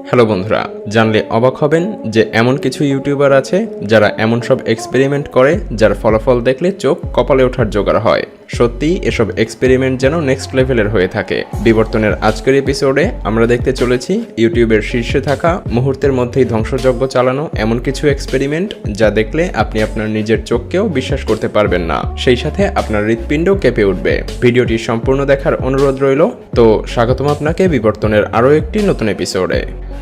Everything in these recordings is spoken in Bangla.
হ্যালো বন্ধুরা, জানলে অবাক হবেন যে এমন কিছু ইউটিউবার আছে যারা এমন সব এক্সপেরিমেন্ট করে যার ফলাফল দেখলে চোখ কপালে ওঠার জোগাড় হয়। সত্যিই এসব এক্সপেরিমেন্ট যেন নেক্সট লেভেলের হয়ে থাকে। বিবর্তনের আজকের এপিসোডে আমরা দেখতে চলেছি ইউটিউবের শীর্ষে থাকা, মুহূর্তের মধ্যেই ধ্বংসযজ্ঞ চালানো এমন কিছু এক্সপেরিমেন্ট যা দেখলে আপনি আপনার নিজের চোখকেও বিশ্বাস করতে পারবেন না, সেই সাথে আপনার হৃৎপিণ্ডও কেঁপে উঠবে। ভিডিওটি সম্পূর্ণ দেখার অনুরোধ রইল। তো স্বাগতম আপনাকে বিবর্তনের আরও একটি নতুন এপিসোডে।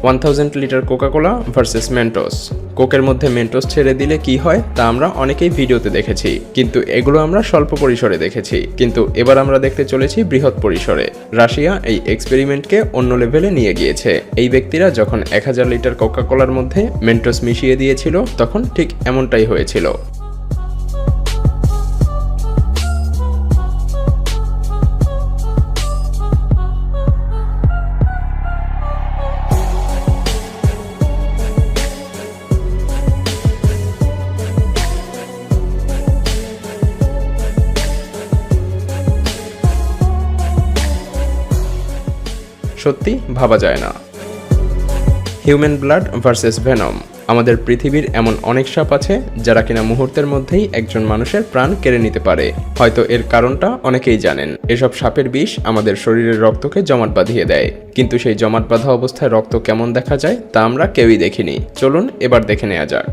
1000 লিটার কোকাকোলা ভার্সেস মেন্টোস। কোকের মধ্যে মেন্টোস ছেড়ে দিলে কি হয় তা আমরা অনেকেই ভিডিওতে দেখেছি, কিন্তু এগুলো আমরা স্বল্প পরিসরে দেখেছি। কিন্তু এবার আমরা দেখতে চলেছি বৃহৎ পরিসরে। রাশিয়া এই এক্সপেরিমেন্টকে অন্য লেভেলে নিয়ে গিয়েছে। এই ব্যক্তিরা যখন 1000 লিটার কোকাকোলার মধ্যে মেন্টোস মিশিয়ে দিয়েছিল তখন ঠিক এমনটাই হয়েছিল। সত্যি ভাবা যায় না। Human blood versus venom. আমাদের পৃথিবীর এমন অনেক সাপ আছে যারা কিনা মুহূর্তের মধ্যেই একজন মানুষের প্রাণ কেড়ে নিতে পারে। হয়তো এর কারণটা অনেকেই জানেন। এসব সাপের বিষ আমাদের শরীরের রক্তকে জমাট বাঁধিয়ে দেয়, কিন্তু সেই জমাট বাঁধা অবস্থায় রক্ত কেমন দেখা যায় তা আমরা কেউই দেখিনি। চলুন এবার দেখে নেওয়া যাক।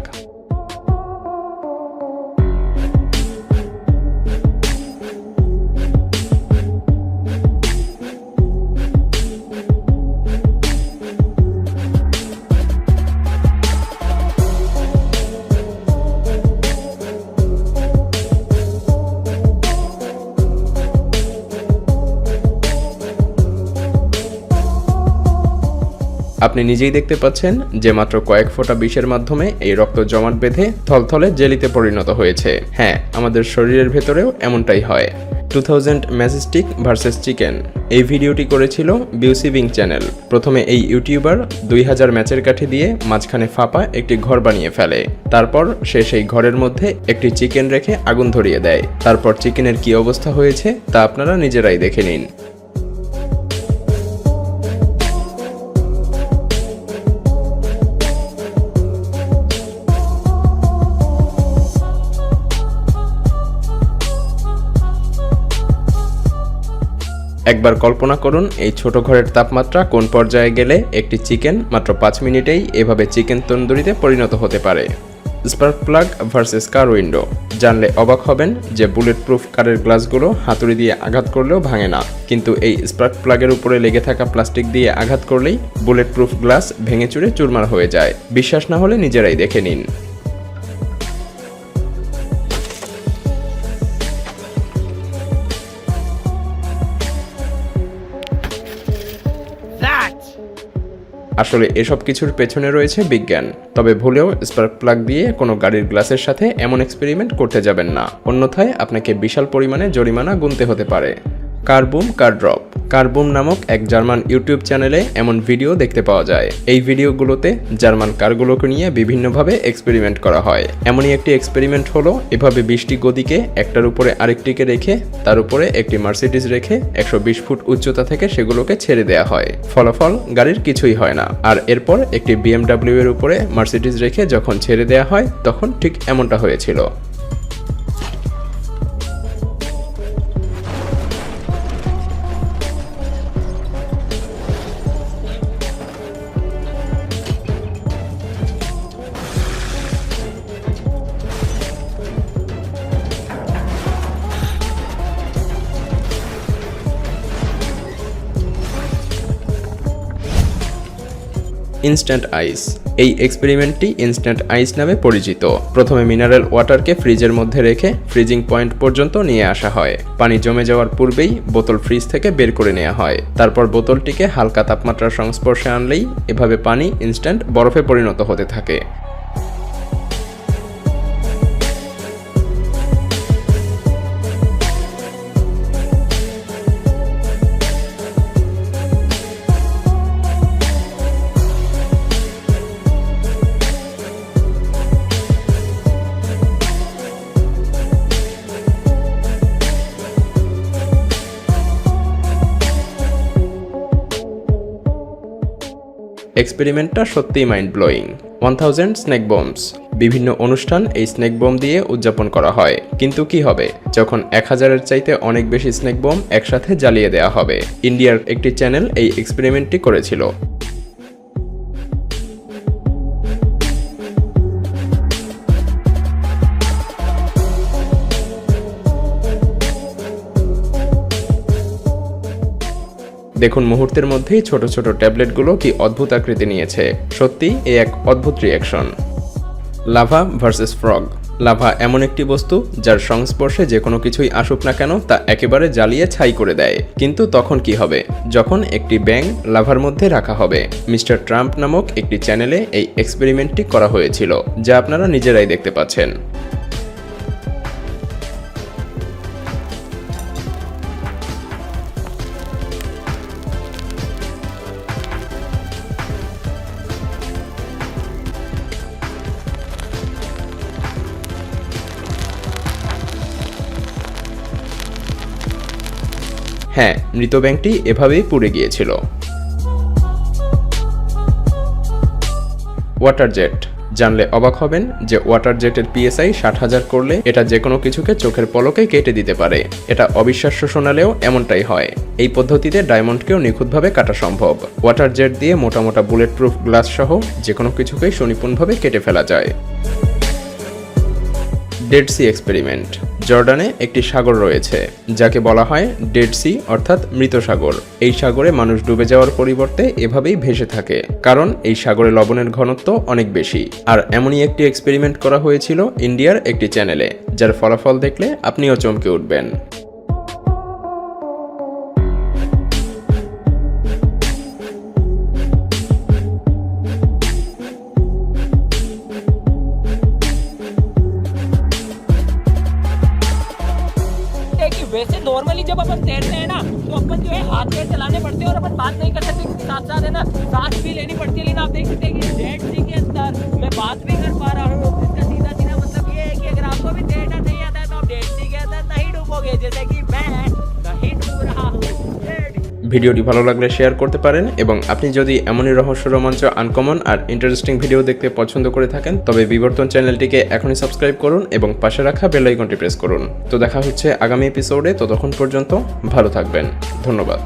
আপনি নিজেই দেখতে পাচ্ছেন যে মাত্র কয়েক ফোঁটা বিষের মাধ্যমে এই রক্ত জমাট বেঁধে থলথলে জেলিতে পরিণত হয়েছে। হ্যাঁ, আমাদের শরীরের ভেতরেও এমনটাই হয়। 2000 ম্যাজেস্টিক ভার্সেস চিকেন। এই ভিডিওটি করেছিল বিউসিভিং চ্যানেল। প্রথমে এই ইউটিউবার 2000 ম্যাচের কাঠি দিয়ে মাঝখানে ফাঁপা একটি ঘর বানিয়ে ফেলে। তারপর সে সেই ঘরের মধ্যে একটি চিকেন রেখে আগুন ধরিয়ে দেয়। তারপর চিকেনের কি অবস্থা হয়েছে তা আপনারা নিজেরাই দেখে নিন। একবার কল্পনা করুন এই ছোট ঘরের তাপমাত্রা কোন পর্যায়ে গেলে একটি চিকেন মাত্র 5 মিনিটেই এভাবে চিকেন তন্দুরিতে পরিণত হতে পারে। স্পার্ক প্লাগ ভার্সেস কার উইন্ডো। জানলে অবাক হবেন যে বুলেট প্রুফ কারের গ্লাসগুলো হাতুড়ি দিয়ে আঘাত করলেও ভাঙে না, কিন্তু এই স্পার্ক প্লাগের উপরে লেগে থাকা প্লাস্টিক দিয়ে আঘাত করলেই বুলেট প্রুফ গ্লাস ভেঙে চুরে চুরমার হয়ে যায়। বিশ্বাস না হলে নিজেরাই দেখে নিন। আসলে এসব কিছুর পেছনে রয়েছে বিজ্ঞান। তবে ভুলেও স্পার্ক প্লাগ দিয়ে কোনো গাড়ির গ্লাসের সাথে এমন এক্সপেরিমেন্ট করতে যাবেন না, অন্যথায় আপনাকে বিশাল পরিমাণে জরিমানা গুনতে হতে পারে। কারবুম কার ড্রপ। কারবুম নামক এক জার্মান ইউটিউব চ্যানেলে এমন ভিডিও দেখতে পাওয়া যায়। এই ভিডিওগুলোতে জার্মান কারগুলোকে নিয়ে বিভিন্নভাবে এক্সপেরিমেন্ট করা হয়। এমনই একটি এক্সপেরিমেন্ট হলো এভাবে 20টি গদিকে একটার উপরে আরেকটিকে রেখে তার উপরে একটি মার্সিডিজ রেখে 120 ফুট উচ্চতা থেকে সেগুলোকে ছেড়ে দেওয়া হয়। ফলাফল গাড়ির কিছুই হয় না। আর এরপর একটি BMW এর উপরে মার্সিডিজ রেখে যখন ছেড়ে দেওয়া হয় তখন ঠিক এমনটা হয়েছিল। ইনস্ট্যান্ট আইস। এই এক্সপেরিমেন্টটি ইনস্ট্যান্ট আইস নামে পরিচিত। প্রথমে মিনারেল ওয়াটারকে ফ্রিজের মধ্যে রেখে ফ্রিজিং পয়েন্ট পর্যন্ত নিয়ে আসা হয়। পানি জমে যাওয়ার পূর্বেই বোতল ফ্রিজ থেকে বের করে নেওয়া হয়। তারপর বোতলটিকে হালকা তাপমাত্রার সংস্পর্শে আনলেই এভাবে পানি ইনস্ট্যান্ট বরফে পরিণত হতে থাকে। এক্সপেরিমেন্টটা সত্যিই মাইন্ড ব্লোয়িং। 1000 snake bombs. বিভিন্ন অনুষ্ঠান এই স্নেক বোম দিয়ে উদযাপন করা হয়, কিন্তু কি হবে যখন 1000-এর চাইতে অনেক বেশি স্নেক বোম একসাথে জ্বালিয়ে দেওয়া হবে? ইন্ডিয়ার একটি চ্যানেল এই এক্সপেরিমেন্টটি করেছিল। দেখুন মুহূর্তের মধ্যেই ছোট ছোট ট্যাবলেটগুলো কি অদ্ভুত আকৃতি নিয়েছে। সত্যি এ এক অদ্ভুত reaction. Lava versus frog. Lava এমন একটি বস্তু যার সংস্পর্শে যে কোনো কিছুই আসুক না কেন তা একেবারে জ্বালিয়ে ছাই করে দেয়। কিন্তু তখন কি হবে যখন একটি ব্যাঙ লাভার মধ্যে রাখা হবে? মিস্টার ট্রাম্প নামক একটি চ্যানেলে এই এক্সপেরিমেন্টটি করা হয়েছিল, যা আপনারা নিজেরাই দেখতে পাচ্ছেন। হ্যাঁ, মৃত ব্যাঙটি এভাবেই পুড়ে গিয়েছিল। Water jet. জানলে অবাক হবেন যে ওয়াটার জেটের PSI 60,000 করলে এটা যে কোনো কিছুকে চোখের পলকে কেটে দিতে পারে। এটা অবিশ্বাস্য শোনালেও এমনটাই হয়। এই পদ্ধতিতে ডায়মন্ডকেও নিখুঁতভাবে কাটা সম্ভব। ওয়াটার জেট দিয়ে মোটা মোটা বুলেট প্রুফ গ্লাস সহ যে কোনো কিছুকেই সুনিপুণভাবে কেটে ফেলা যায়। Dead Sea experiment. জর্ডানে একটি সাগর রয়েছে যাকে বলা হয় ডেড সি অর্থাৎ মৃত সাগর। এই সাগরে মানুষ ডুবে যাওয়ার পরিবর্তে এভাবেই ভেসে থাকে, কারণ এই সাগরে লবণের ঘনত্ব অনেক বেশি। আর এমনই একটি এক্সপেরিমেন্ট করা হয়েছিল ইন্ডিয়ার একটি চ্যানেলে, যার ফলাফল দেখলে আপনিও চমকে উঠবেন। वैसे नॉर्मली जब अपन तैरते हैं ना तो अपन जो है हाथ पैर चलाने पड़ते हैं और अपन बात नहीं कर सकते, क्योंकि साथ साथ है ना सांस भी लेनी पड़ती है। लेकिन आप देख सकते हैं कि डेड सी के अंदर मैं बात भी कर पा रहा हूँ। इसका सीधा सीधा मतलब ये है कि अगर आपको भी तैरना नहीं आता है तो आप डेड सी के अंदर नहीं डूबोगे, जैसे कि मैं नहीं डूब रहा हूँ। ভিডিওটি ভালো লাগলে শেয়ার করতে পারেন, এবং আপনি যদি এমনই রহস্য রোমাঞ্চ, আনকমন আর ইন্টারেস্টিং ভিডিও দেখতে পছন্দ করে থাকেন তবে বিবর্তন চ্যানেলটিকে এখনই সাবস্ক্রাইব করুন এবং পাশে রাখা বেল আইকনটি প্রেস করুন। তো দেখা হচ্ছে আগামী এপিসোডে। ততক্ষণ পর্যন্ত ভালো থাকবেন। ধন্যবাদ।